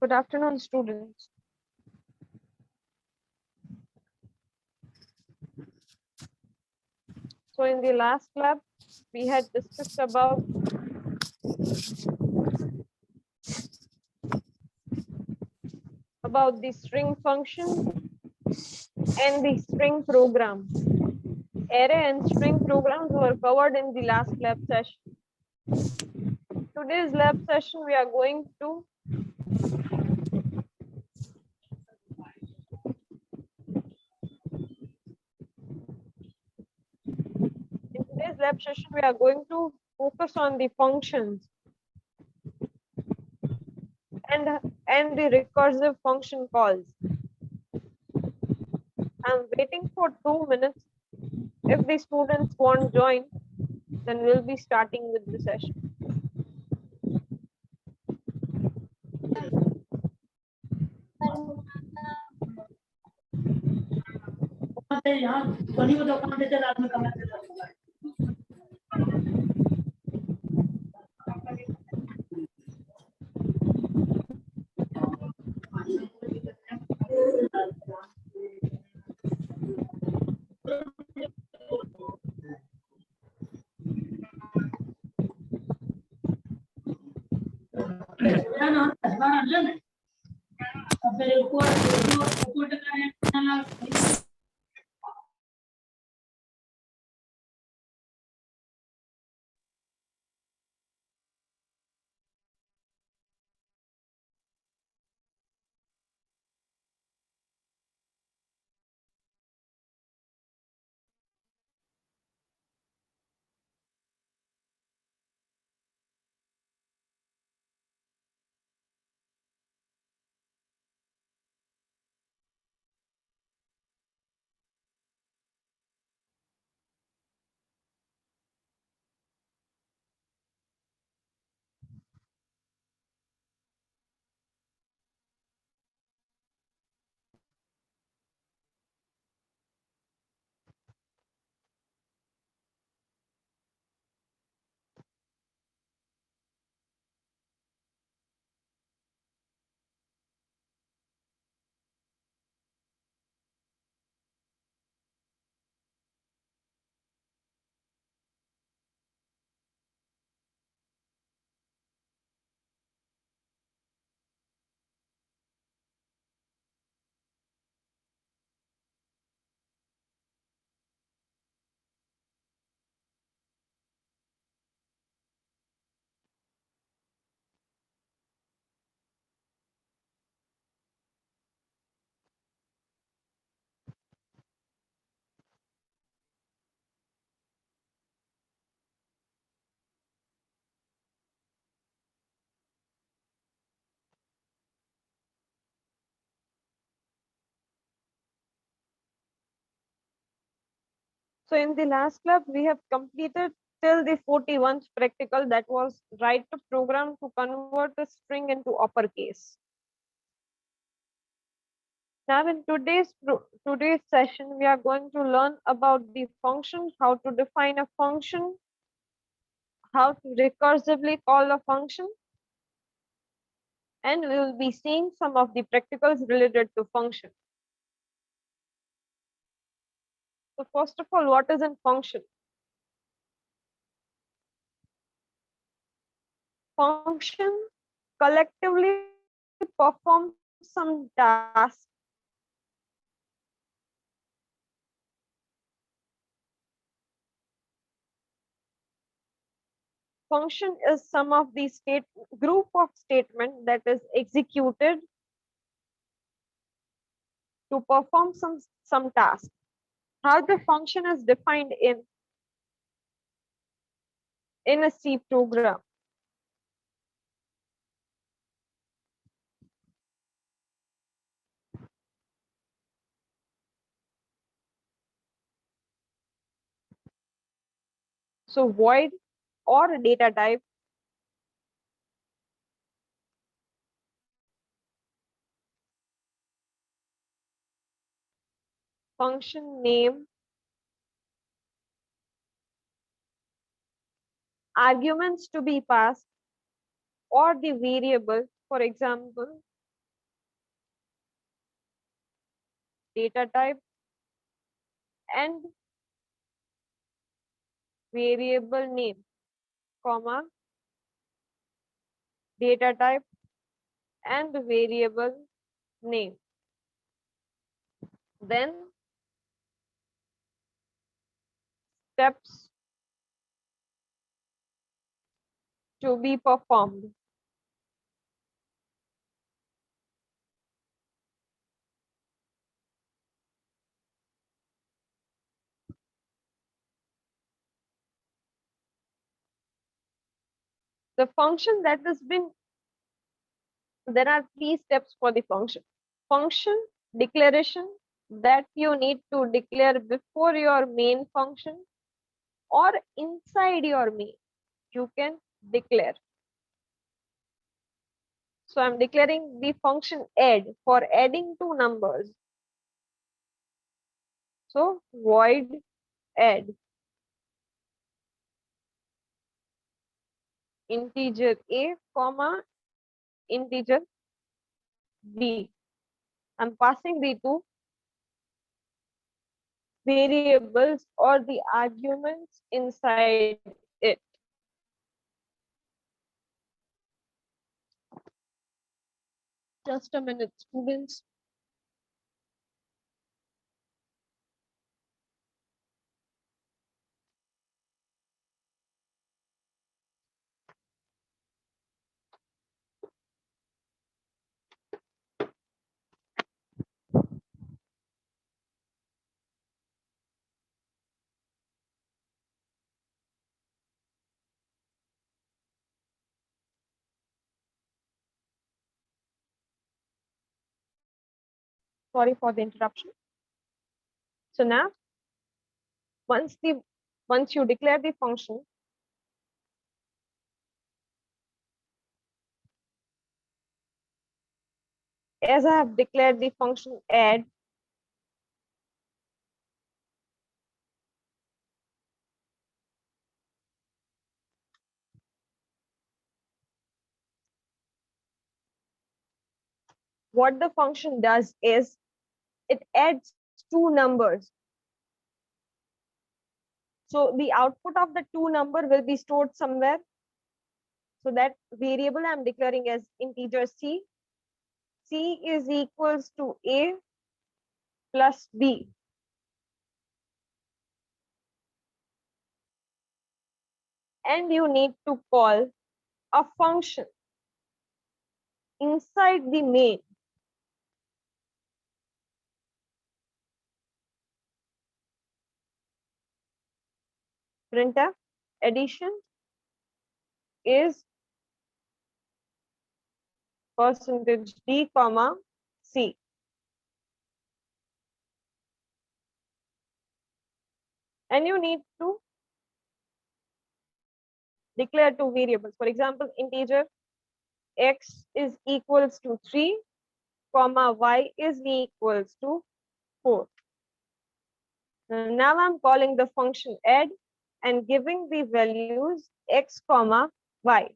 Good afternoon, students. So in the last lab, we had discussed about the string function and the string program. Array and string programs were covered in the last lab session. Today's lab session, we are going to in today's lab session, we are going to focus on the functions and the recursive function calls. I'm waiting for 2 minutes. If the students won't join, then we'll be starting with the session. So in the last lab, we have completed till the 41st practical, that was write a program to convert a string into uppercase. Now in today's session, we are going to learn about the function, how to define a function, how to recursively call a function, and we will be seeing some of the practicals related to function. So first of all, what is a function? Function collectively perform some task function is some of the state group of statement that is executed to perform some task. How the function is defined in a C program. So void or data type, function name, arguments to be passed, or the variable, for example, data type and variable name, comma, data type and variable name. Then steps to be performed. The function that has been, there are three steps for the function. Function declaration, that you need to declare before your main function or inside your main, you can declare. So I'm declaring the function add for adding two numbers. So void add integer a comma integer b. I'm passing the two variables or the arguments inside it. Just a minute, students. Sorry for the interruption. So now, once you declare the function, as I have declared the function add, what the function does is it adds two numbers. So the output of the two number will be stored somewhere. So that variable I'm declaring as integer c. C is equals to a plus b. And you need to call a function inside the main. Printf addition is percentage d comma c. And you need to declare two variables. For example, integer x is equals to 3, comma y is equals to 4. Now I'm calling the function add and giving the values x comma y.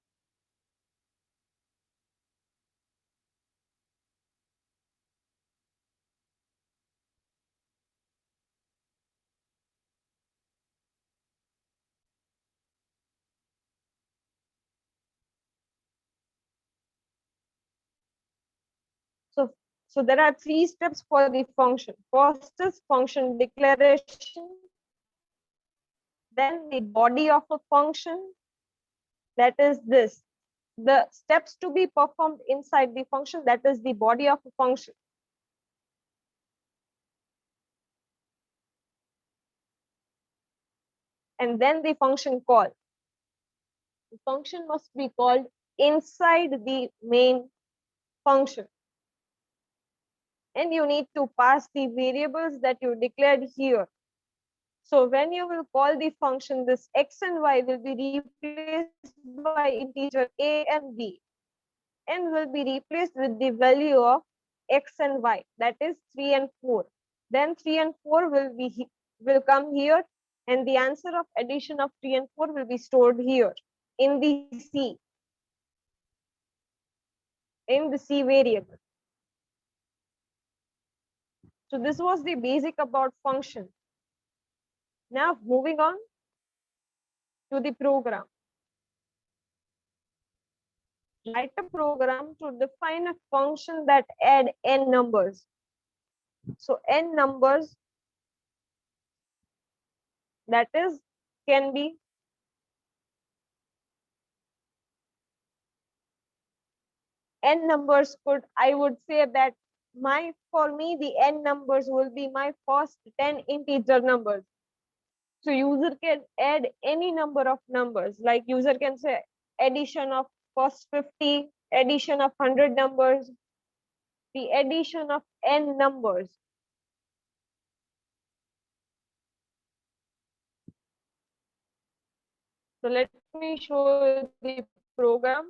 So there are three steps for the function. First is function declaration, then the body of a function, that is this. The steps to be performed inside the function, that is the body of a function. And then the function call. The function must be called inside the main function. And you need to pass the variables that you declared here. So when you will call the function, this x and y will be replaced by integer a and b, and will be replaced with the value of x and y, that is 3 and 4. Then 3 and 4 will come here, and the answer of addition of 3 and 4 will be stored here in the C variable. So this was the basic about function. Now moving on to the program. Write a program to define a function that add n numbers. So n numbers, that is, can be n numbers could, I would say that for me the n numbers will be my first 10 integer numbers. So user can add any number of numbers, like user can say addition of first 50, addition of 100 numbers, the addition of n numbers. So let me show the program.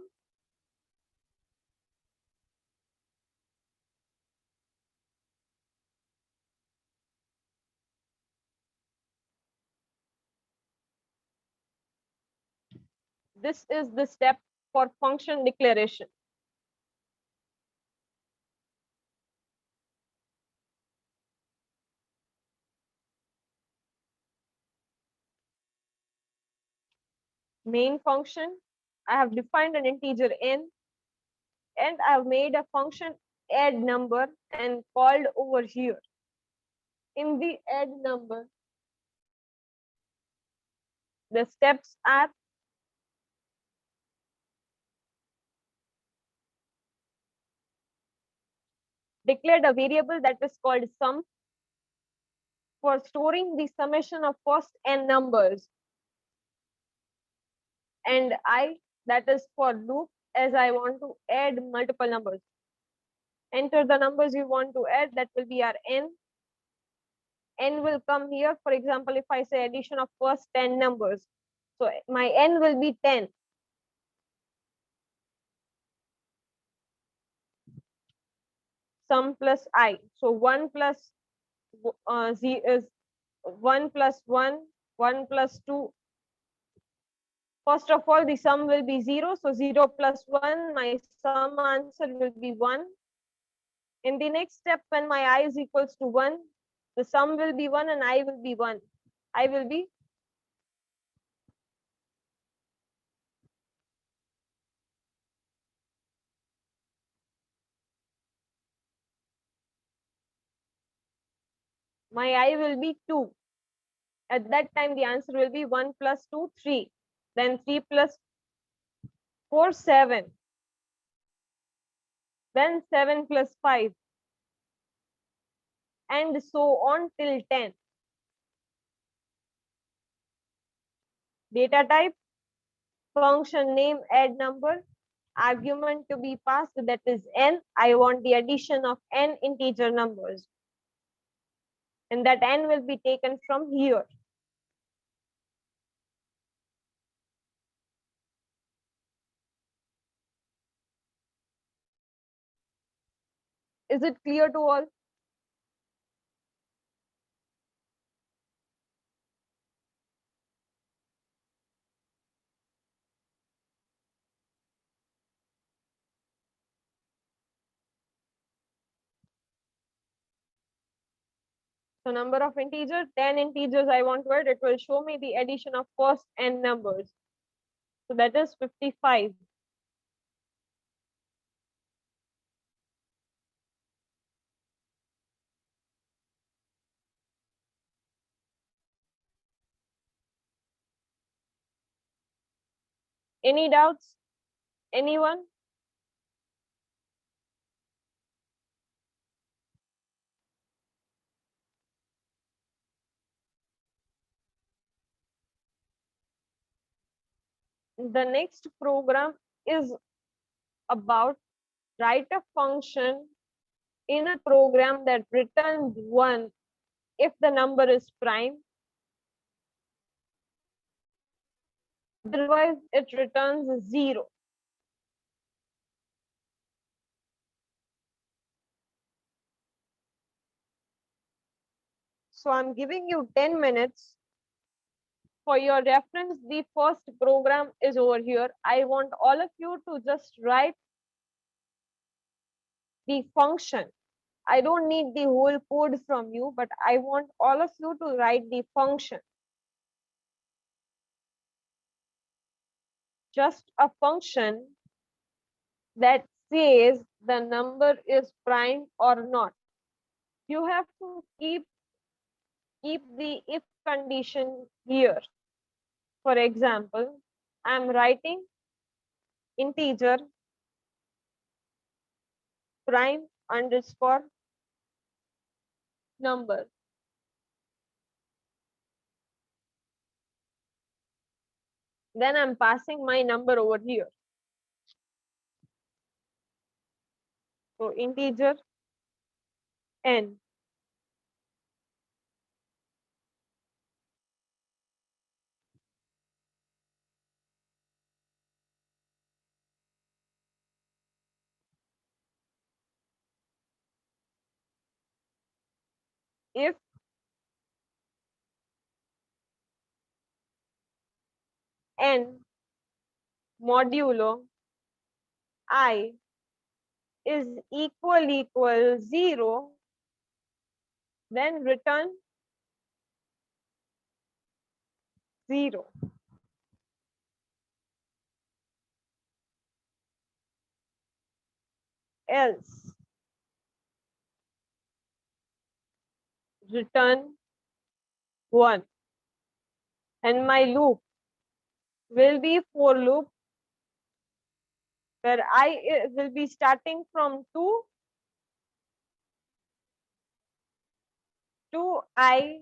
This is the step for function declaration. Main function, I have defined an integer n, and I have made a function add number and called over here. In the add number, the steps are declared a variable that is called sum for storing the summation of first n numbers, and I, that is for loop, as I want to add multiple numbers. Enter the numbers you want to add, that will be our n. N will come here. For example, if I say addition of first 10 numbers, so my n will be 10. Sum plus I. So 1 plus z is 1 plus 1, 1 plus 2. First of all, the sum will be 0. So 0 plus 1, my sum answer will be 1. In the next step, when my I is equals to 1, the sum will be 1 and I will be 1. I will be my I will be 2. At that time, the answer will be 1 plus 2, 3. Then 3 plus 4, 7. Then 7 plus 5. And so on till 10. Data type, function name, add number, argument to be passed, that is n. I want the addition of n integer numbers. And that n will be taken from here. Is it clear to all? So number of integers, 10 integers I want to add, it will show me the addition of first n numbers. So that is 55. Any doubts? Anyone? The next program is about write a function in a program that returns 1 if the number is prime. Otherwise, it returns 0. So I'm giving you 10 minutes. For your reference, the first program is over here. I want all of you to just write the function I don't need the whole code from you, but I want all of you to write the function. Just a function that says the number is prime or not. You have to keep the if condition here. For example, I'm writing integer prime underscore number. Then I'm passing my number over here. So integer n. If n modulo I is equal 0, then return 0. Else return 1. And my loop will be for loop where I will be starting from 2 to I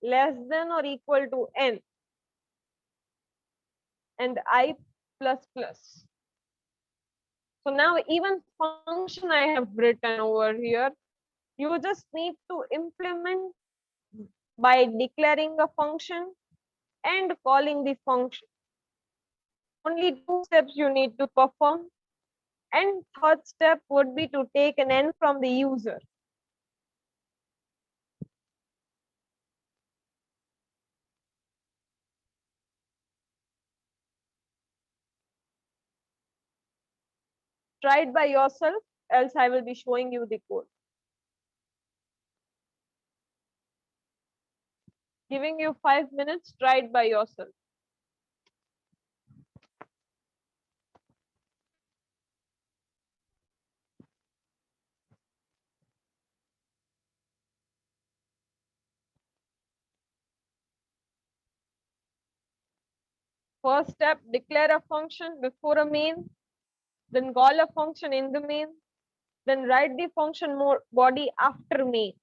less than or equal to n and I plus plus. So now even function I have written over here, you just need to implement by declaring a function and calling the function. Only 2 steps you need to perform. And third step would be to take an n from the user. Try it by yourself, else I will be showing you the code. Giving you 5 minutes, try it by yourself. First step, declare a function before a main, then call a function in the main, then write the function body after main.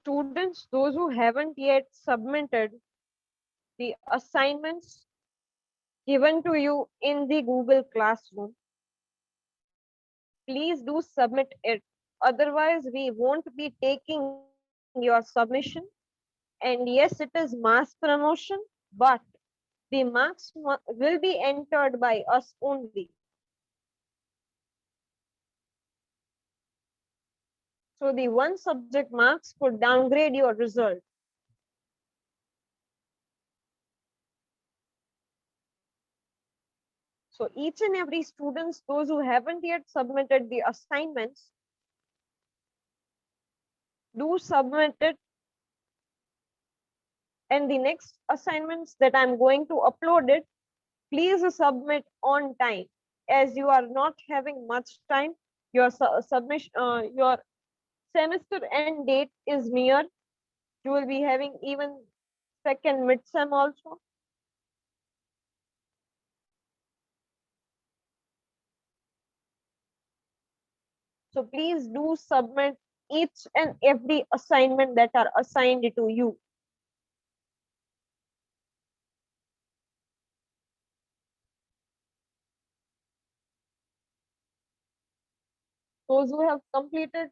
students, those who haven't yet submitted the assignments given to you in the Google Classroom, please do submit it. Otherwise, we won't be taking your submission. And yes, it is mass promotion, but the marks will be entered by us only. So the one subject marks could downgrade your result. So each and every students, those who haven't yet submitted the assignments, do submit it. And the next assignments that I'm going to upload it, please submit on time, as you are not having much time. Your submission, your semester end date is near. You will be having even second midsem also. So please do submit each and every assignment that are assigned to you. Those who have completed,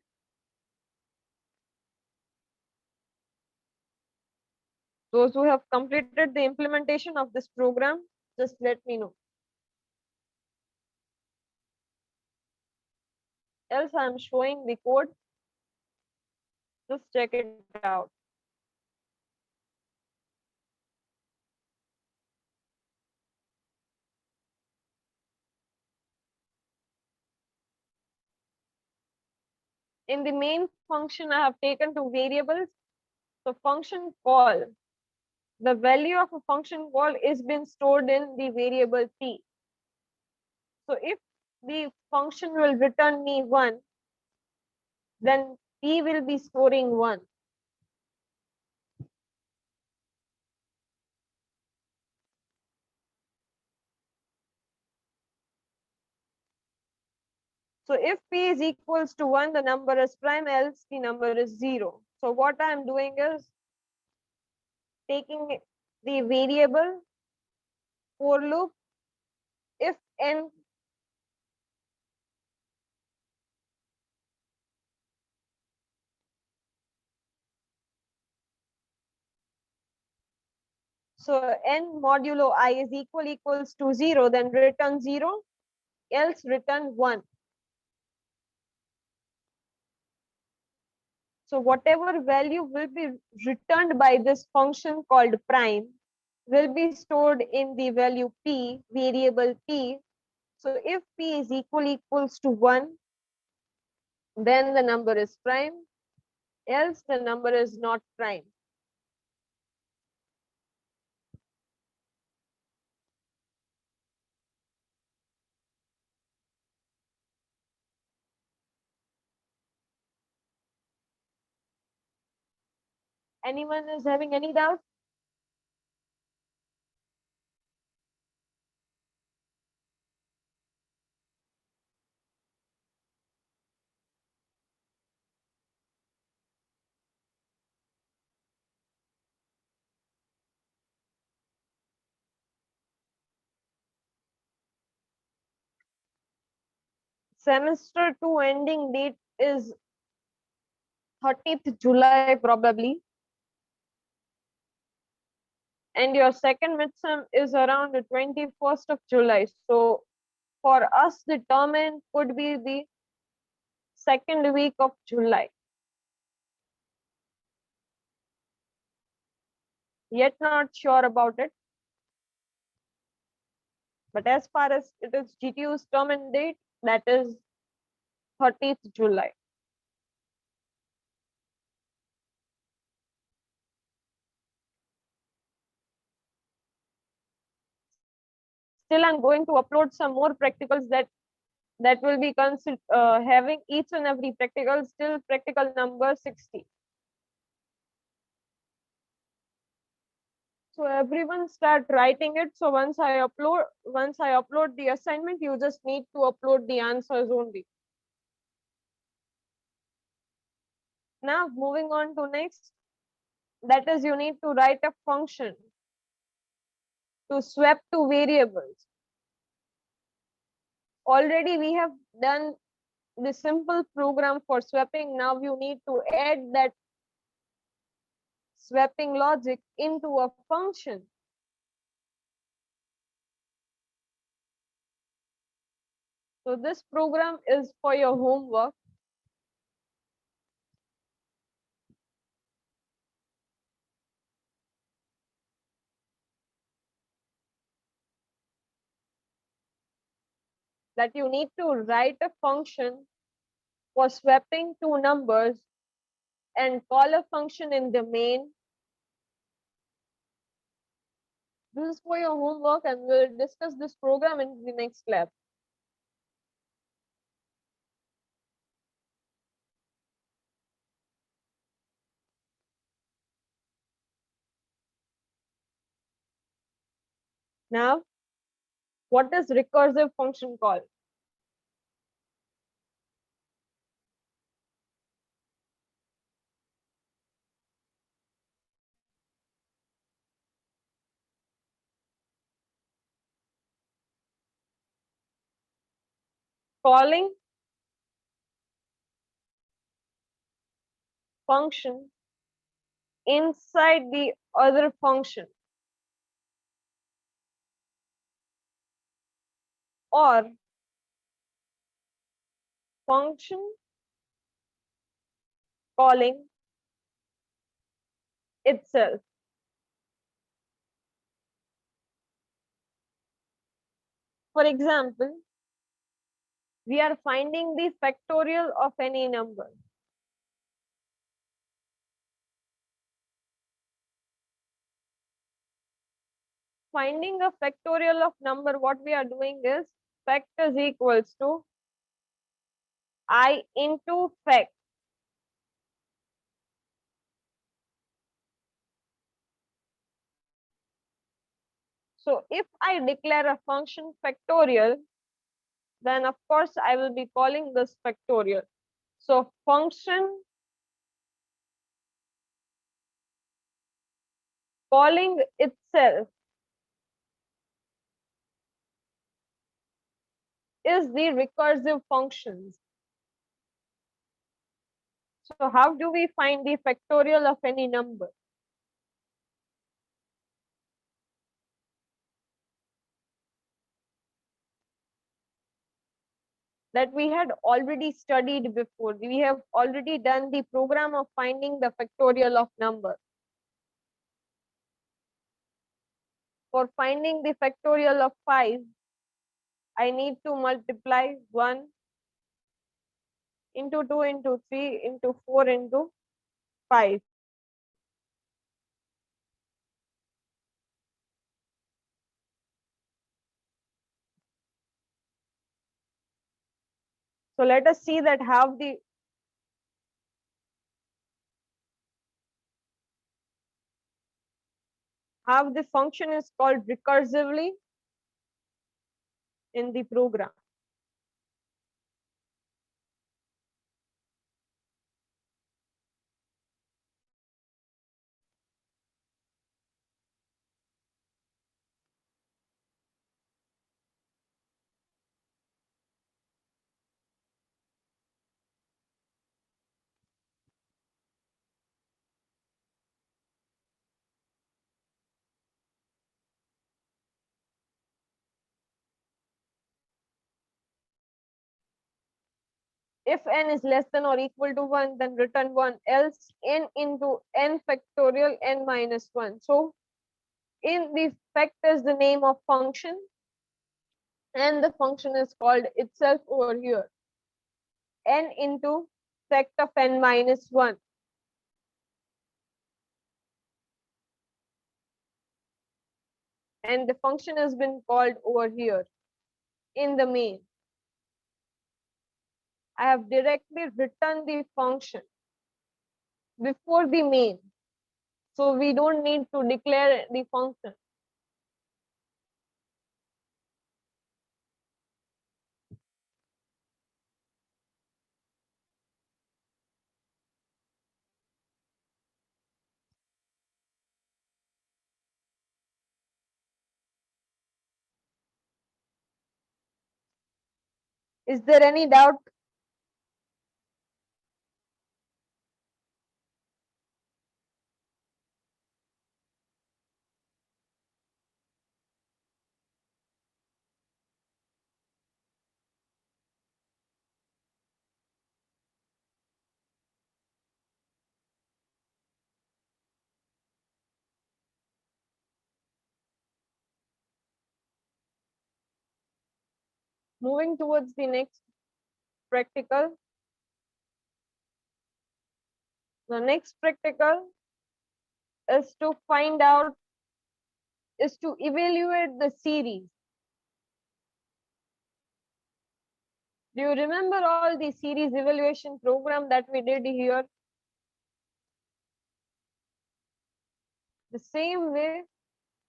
the implementation of this program, just let me know. Else I'm showing the code. Just check it out. In the main function, I have taken two variables. So function call, the value of a function call is been stored in the variable p. So if the function will return me 1, then p will be storing 1. So if p is equals to 1, the number is prime, else the number is 0. So what I'm doing is taking the variable for loop if n so n modulo I is equals to 0, then return 0, else return 1. So whatever value will be returned by this function called prime will be stored in the value p, variable p. So if p is equals to 1, then the number is prime, else the number is not prime. Anyone is having any doubt? Semester 2 ending date is 30th July probably. And your second midsem is around the 21st of July. So for us, the term end could be the second week of July. Yet not sure about it. But as far as it is GTU's term end date, that is 30th July. Still, I'm going to upload some more practicals that will be having each and every practical, still practical number 60. So everyone start writing it. So once I upload the assignment, you just need to upload the answers only. Now moving on to next, that is you need to write a function to swap two variables. Already we have done the simple program for swapping. Now you need to add that swapping logic into a function. So this program is for your homework. That you need to write a function for swapping two numbers and call a function in the main. This is for your homework and we'll discuss this program in the next lab. Now, what is recursive function call? Calling function inside the other function, or function calling itself. For example, we are finding the factorial of any number. Finding a factorial of number, what we are doing is fact is equals to I into fact. So if I declare a function factorial, then of course I will be calling this factorial. So function calling itself is the recursive functions. So how do we find the factorial of any number? That we had already studied before. We have already done the program of finding the factorial of number. For finding the factorial of 5, I need to multiply 1 into 2 into 3 into 4 into 5. So let us see that how the function is called recursively in the program. If n is less than or equal to 1, then return 1, else n into n factorial n minus 1. So in the fact is the name of function and the function is called itself over here, n into fact of n minus 1. And the function has been called over here in the main. I have directly written the function before the main. So we don't need to declare the function. Is there any doubt? Moving towards the next practical. The next practical is to find out, is to evaluate the series. Do you remember all the series evaluation program that we did here? The same way,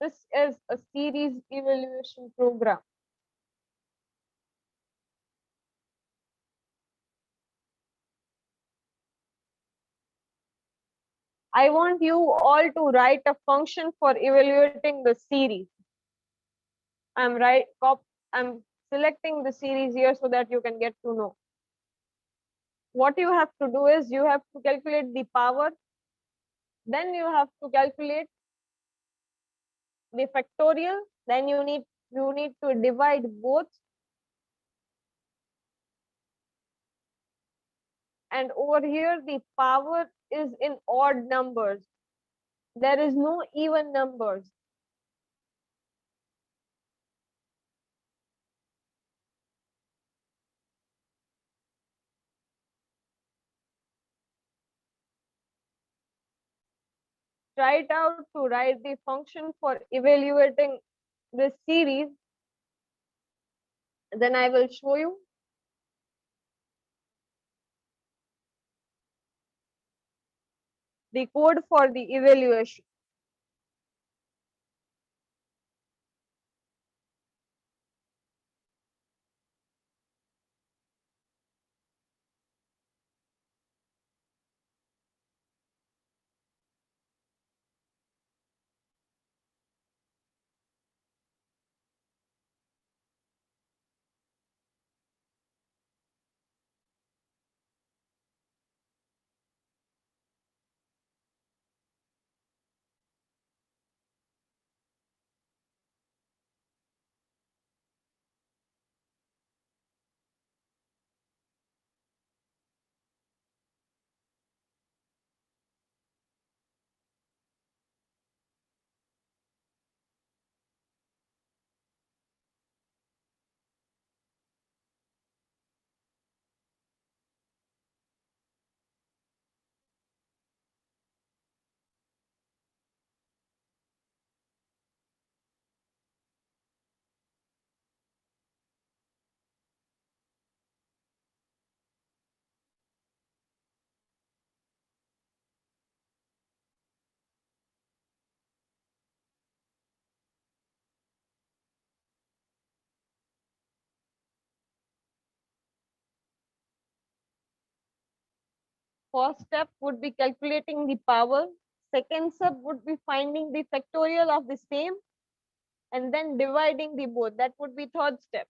this is a series evaluation program. I want you all to write a function for evaluating the series. I'm selecting the series here so that you can get to know. What you have to do is you have to calculate the power, then you have to calculate the factorial, then you need to divide both, and over here the power is in odd numbers. There is no even numbers. Try it out to write the function for evaluating this series. Then I will show you. The code for the evaluation. First step would be calculating the power. Second step would be finding the factorial of the same and then dividing the both. That would be third step.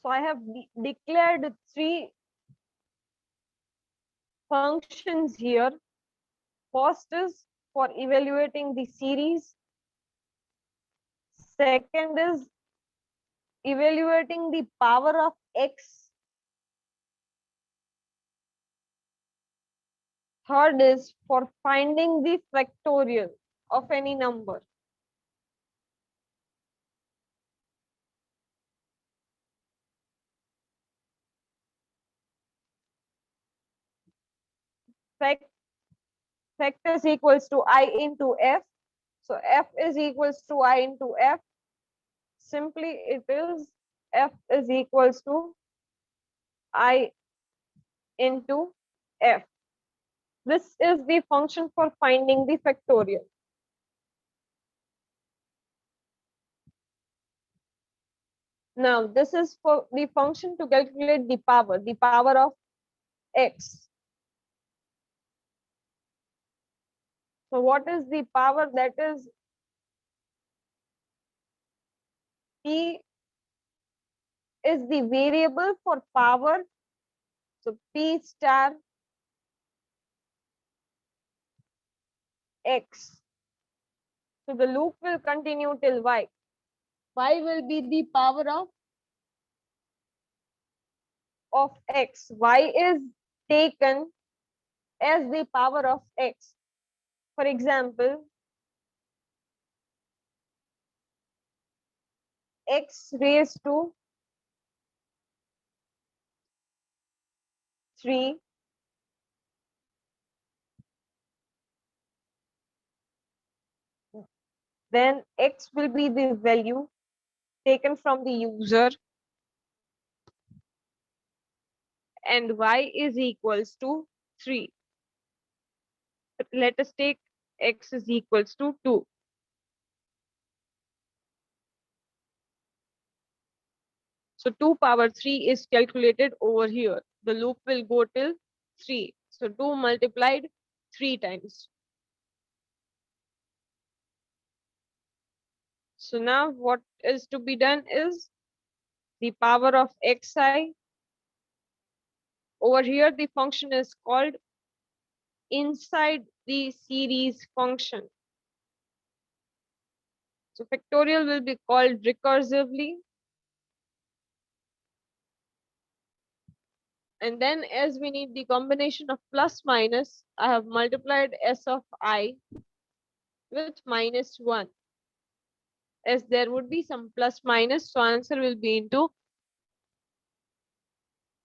So I have declared three functions here. First is for evaluating the series. Second is evaluating the power of x. Third is for finding the factorial of any number. Fact is equals to I into F. So F is equals to I into F. Simply it is F is equals to I into F. This is the function for finding the factorial. Now this is for the function to calculate the power of x. So what is the power? That is P is the variable for power. So P star x. So the loop will continue till y. Y will be the power of x. Y is taken as the power of x. For example, x raised to 3 then x will be the value taken from the user and y is equals to 3. Let us take x is equals to 2. So 2 power 3 is calculated over here. The loop will go till 3. So 2 multiplied 3 times. So now what is to be done is the power of xi. Over here the function is called inside the series function. So factorial will be called recursively. And then as we need the combination of plus minus, I have multiplied s of I with minus 1. As there would be some plus minus, so answer will be into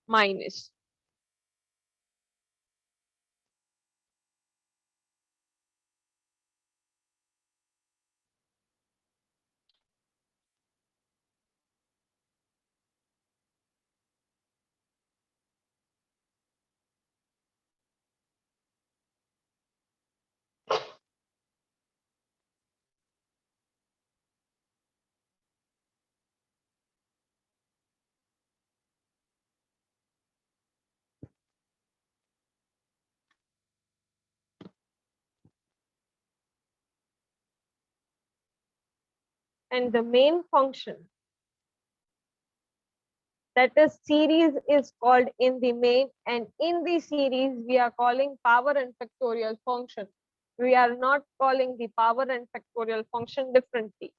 minus. And the main function, that is series, is called in the main, and in the series we are calling power and factorial function. We are not calling the power and factorial function differently.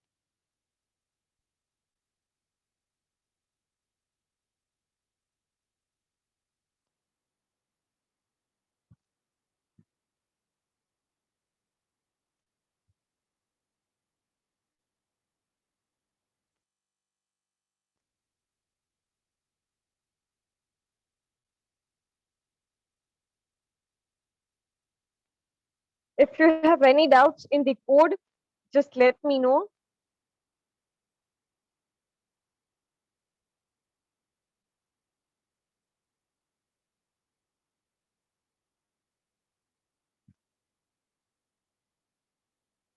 If you have any doubts in the code, just let me know.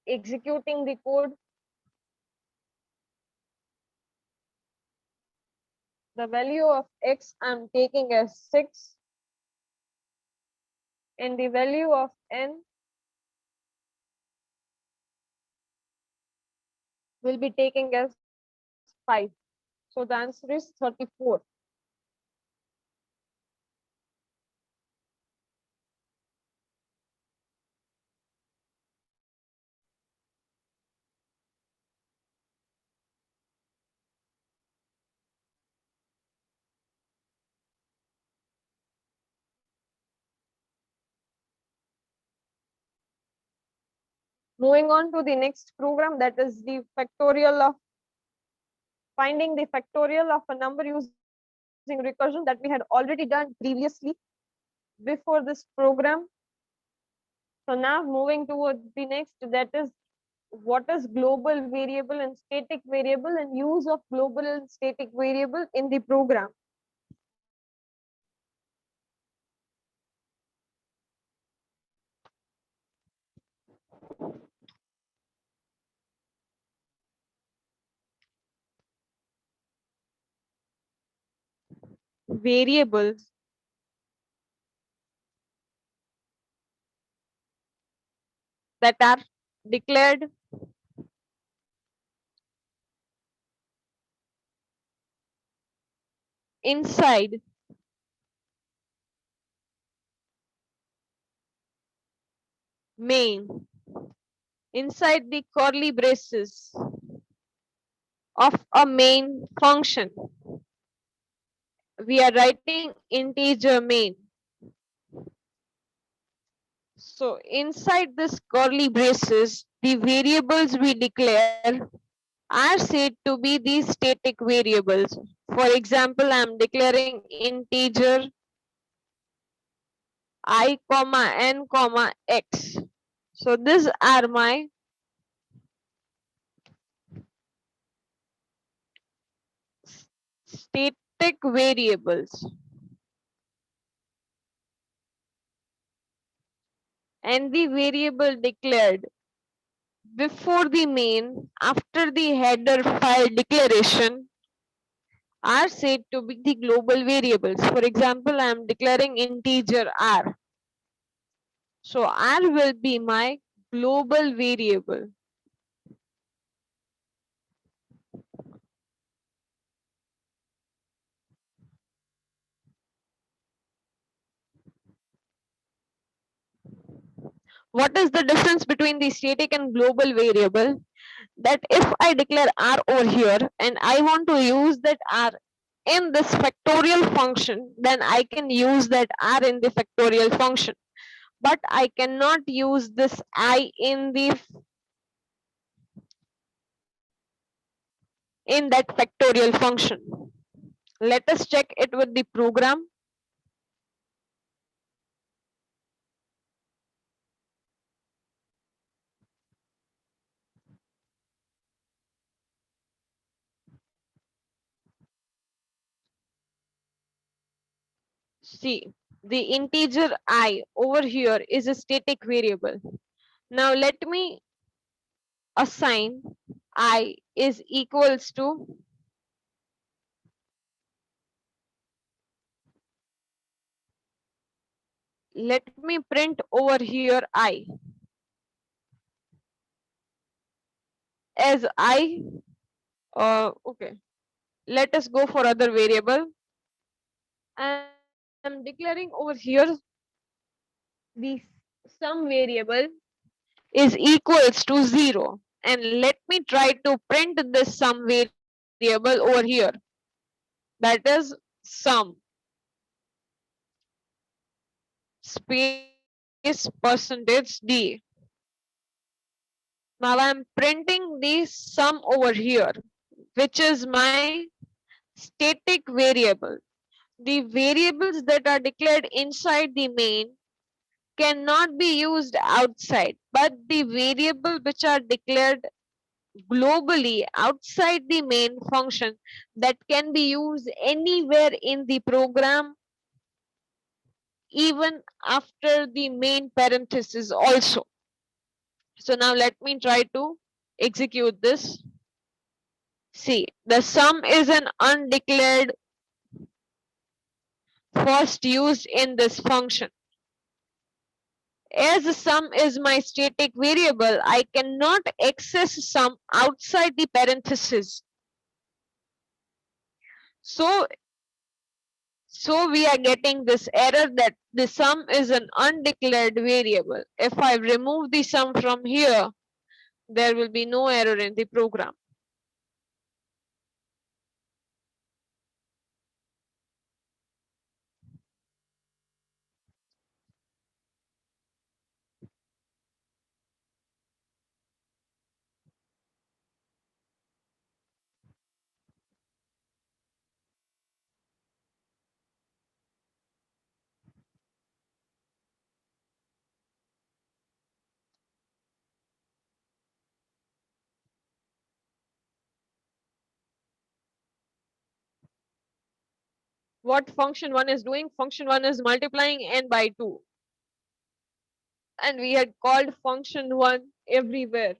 Executing the code, the value of x I'm taking as 6 and the value of n will be taking as 5. So the answer is 34. Moving on to the next program, that is the factorial of finding the factorial of a number using recursion, that we had already done previously before this program. So now moving towards the next, that is what is global variable and static variable and use of global and static variable in the program. Variables that are declared inside main, inside the curly braces of a main function. We are writing integer main. So inside this curly braces, the variables we declare are said to be these static variables. For example, I am declaring integer I comma n comma x. So these are my static variables, and the variable declared before the main after the header file declaration are said to be the global variables. For example, I am declaring integer r. So r will be my global variable. What is the difference between the static and global variable? That if I declare r over here and I want to use that r in this factorial function, then I can use that r in the factorial function. But I cannot use this I in that factorial function. Let us check it with the program. See, the integer I over here is a static variable. Now let me assign I is equals to let me print over here I as I. Okay, let us go for other variable. I am declaring over here the sum variable is equals to 0, and let me try to print this sum variable over here, that is sum space percentage d. Now I'm printing the sum over here, which is my static variable. The variables that are declared inside the main cannot be used outside, but the variable which are declared globally outside the main function, that can be used anywhere in the program, even after the main parenthesis also. So now let me try to execute this. See, the sum is an undeclared first used in this function. As the sum is my static variable, I cannot access sum outside the parenthesis. So we are getting this error that the sum is an undeclared variable. If I remove the sum from here, there will be no error in the program. What function 1 is doing? Function 1 is multiplying n by 2. And we had called function 1 everywhere.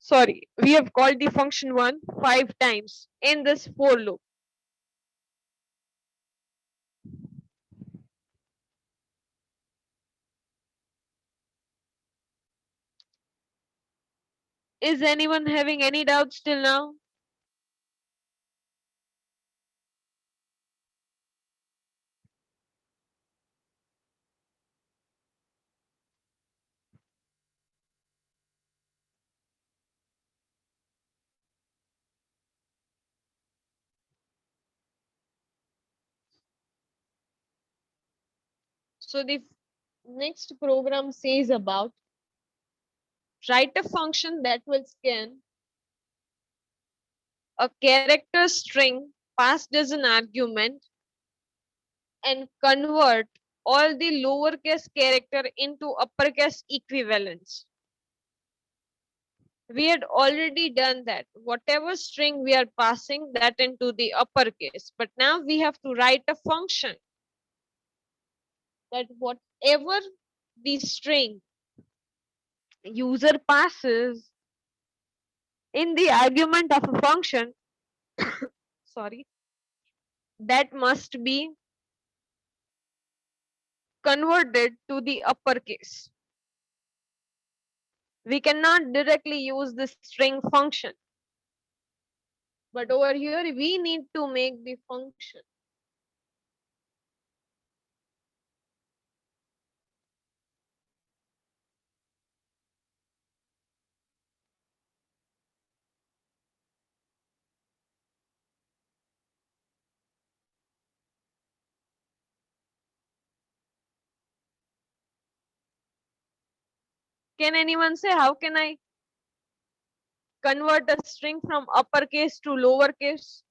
Sorry, we have called the function 1 5 times in this for loop. Is anyone having any doubts till now? So the next program says about write a function that will scan a character string passed as an argument and convert all the lowercase character into uppercase equivalents. We had already done that. Whatever string we are passing that into the uppercase, but now we have to write a function that whatever the string user passes in the argument of a function, sorry, that must be converted to the uppercase. We cannot directly use the string function, but over here we need to make the function. Can anyone say how can I convert a string from uppercase to lowercase?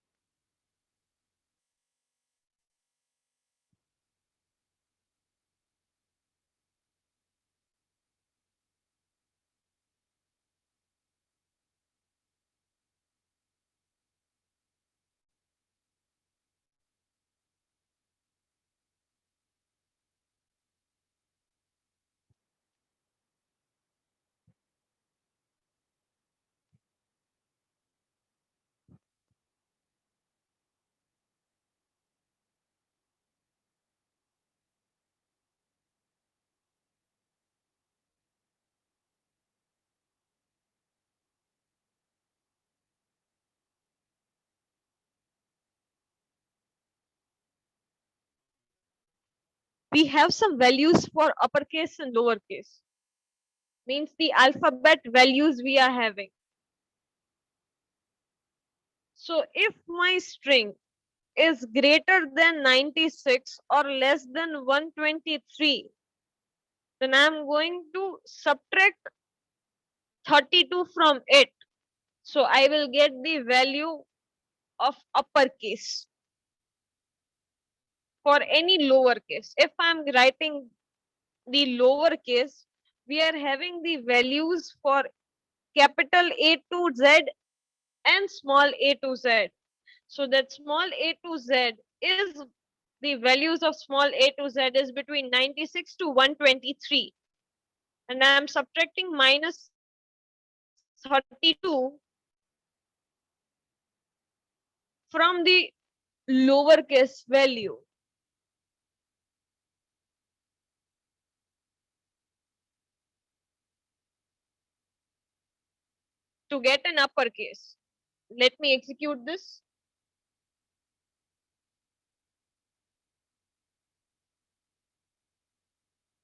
We have some values for uppercase and lowercase. Means the alphabet values we are having. So if my string is greater than 96 or less than 123, then I'm going to subtract 32 from it. So I will get the value of uppercase for any lowercase. If I'm writing the lowercase, we are having the values for capital A to Z and small a to z. So that small a to z is the values of small a to z is between 96 to 123. And I am subtracting minus 32 from the lowercase value to get an uppercase. let me execute this.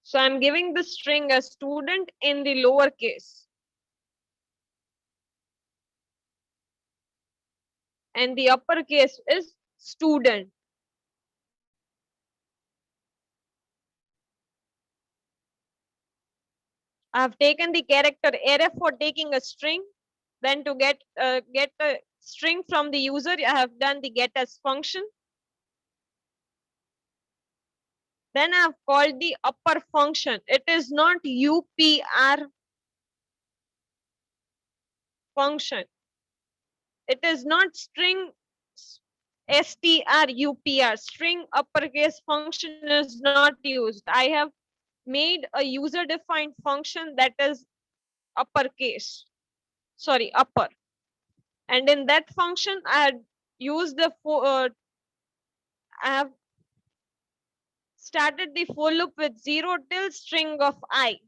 So I'm giving the string as student in the lower case. And the uppercase is student. I have taken the character array for taking a string. Then to get a string from the user, I have done the get as function. Then I have called the upper function. It is not UPR function. It is not string strupr. String uppercase function is not used. I have made a user defined function that is uppercase. Sorry, upper. And in that function, I had used the I have started the for loop with 0 till string of I.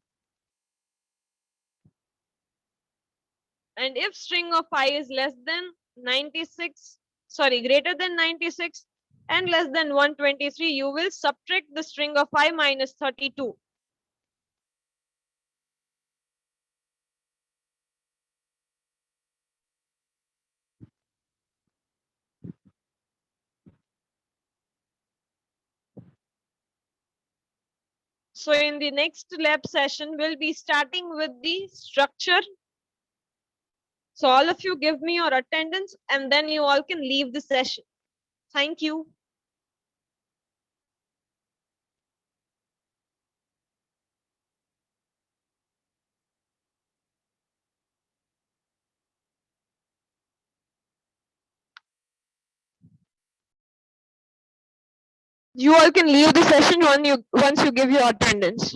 And if string of I is less than 96, sorry, greater than 96 and less than 123, you will subtract the string of I minus 32. So in the next lab session, we'll be starting with the structure. So all of you give me your attendance and then you all can leave the session. Thank you. You all can leave the session once you give your attendance.